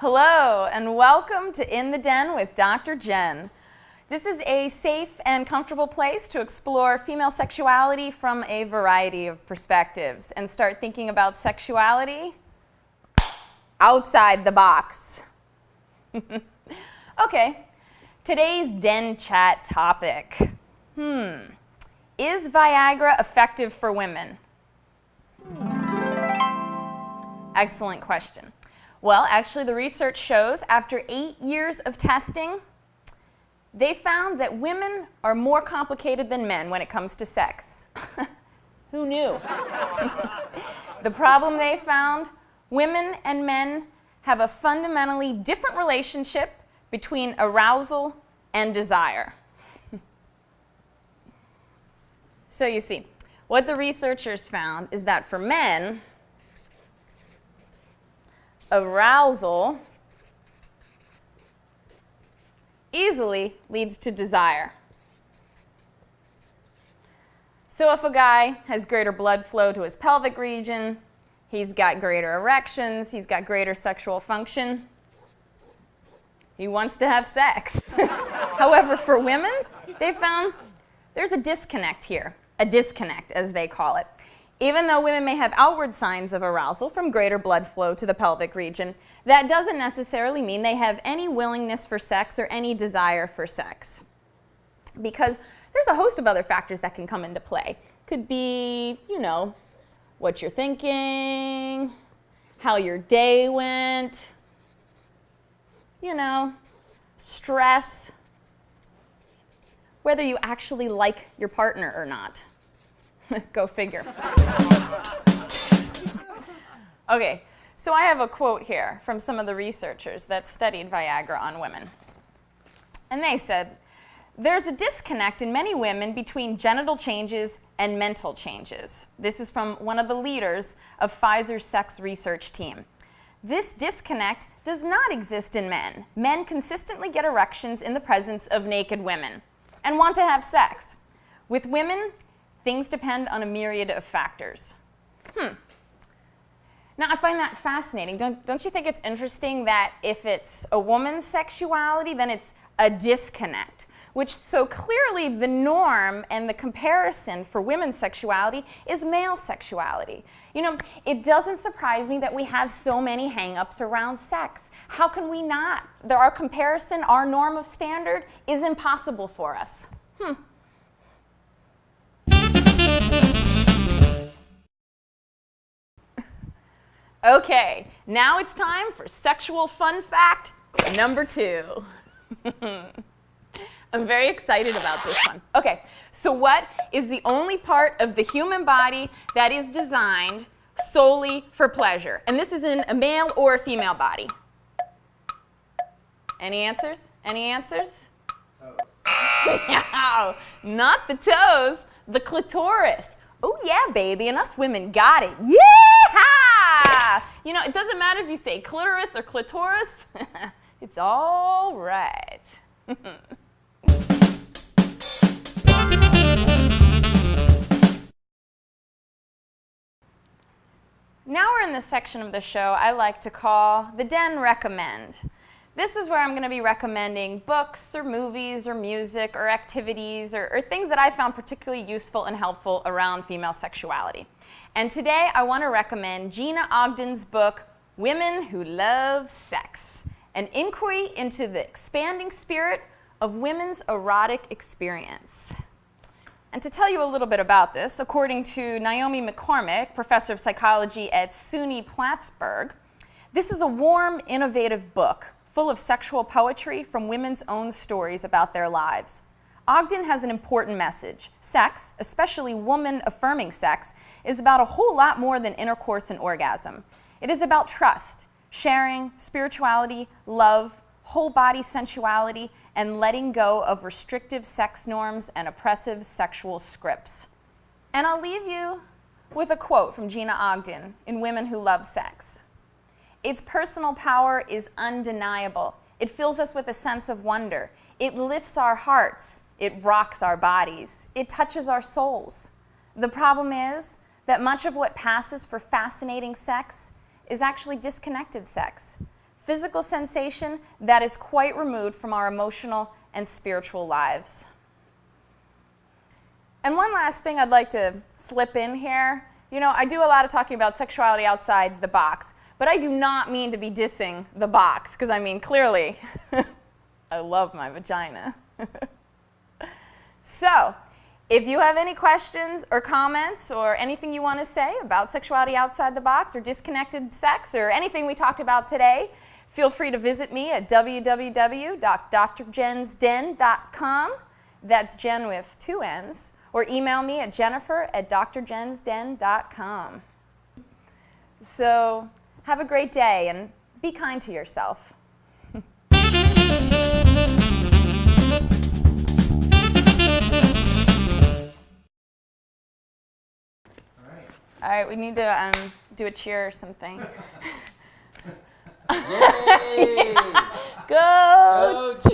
Hello, and welcome to In the Den with Dr. Jenn. This is a safe and comfortable place to explore female sexuality from a variety of perspectives and start thinking about sexuality outside the box. Okay, today's Den Chat topic. Is Viagra effective for women? Excellent question. Well, actually, the research shows after 8 years of testing, they found that women are more complicated than men when it comes to sex. Who knew? The problem they found, women and men have a fundamentally different relationship between arousal and desire. So you see, what the researchers found is that for men, arousal easily leads to desire. So if a guy has greater blood flow to his pelvic region, he's got greater erections, he's got greater sexual function, he wants to have sex. However, for women, they found there's a disconnect here, a disconnect as they call it. Even though women may have outward signs of arousal from greater blood flow to the pelvic region, that doesn't necessarily mean they have any willingness for sex or any desire for sex. Because there's a host of other factors that can come into play. Could be, what you're thinking, how your day went, stress, whether you actually like your partner or not. Go figure. Okay, so I have a quote here from some of the researchers that studied Viagra on women. And they said, there's a disconnect in many women between genital changes and mental changes. This is from one of the leaders of Pfizer's sex research team. This disconnect does not exist in men. Men consistently get erections in the presence of naked women and want to have sex. With women, things depend on a myriad of factors. Now, I find that fascinating. Don't you think it's interesting that if it's a woman's sexuality, then it's a disconnect, which so clearly the norm and the comparison for women's sexuality is male sexuality. It doesn't surprise me that we have so many hang-ups around sex. How can we not? Our comparison, our norm of standard is impossible for us. Okay, now it's time for sexual fun fact number 2. I'm very excited about this one. Okay, so what is the only part of the human body that is designed solely for pleasure? And this is in a male or a female body. Any answers? Any answers? No, not the toes, the clitoris. Oh yeah, baby, and us women got it. Yeah! It doesn't matter if you say clitoris or clitoris. It's all right. Now we're in the section of the show I like to call the Den Recommend. This is where I'm going to be recommending books or movies or music or activities or things that I found particularly useful and helpful around female sexuality. And today I want to recommend Gina Ogden's book, Women Who Love Sex, an inquiry into the expanding spirit of women's erotic experience. And to tell you a little bit about this, according to Naomi McCormick, professor of psychology at SUNY Plattsburgh, this is a warm, innovative book full of sexual poetry from women's own stories about their lives. Ogden has an important message. Sex, especially woman-affirming sex, is about a whole lot more than intercourse and orgasm. It is about trust, sharing, spirituality, love, whole-body sensuality, and letting go of restrictive sex norms and oppressive sexual scripts. And I'll leave you with a quote from Gina Ogden in Women Who Love Sex. Its personal power is undeniable. It fills us with a sense of wonder. It lifts our hearts. It rocks our bodies. It touches our souls. The problem is that much of what passes for fascinating sex is actually disconnected sex. physical sensation that is quite removed from our emotional and spiritual lives. And one last thing I'd like to slip in here. You know, I do a lot of talking about sexuality outside the box, but I do not mean to be dissing the box, because I mean, clearly, I love my vagina. So, if you have any questions or comments or anything you want to say about sexuality outside the box or disconnected sex or anything we talked about today, feel free to visit me at www.DrJennsDen.com. That's Jen with 2 N's. Or email me at jennifer@DrJennsDen.com. So, have a great day and be kind to yourself. All right, we need to do a cheer or something. Yay! Go! Go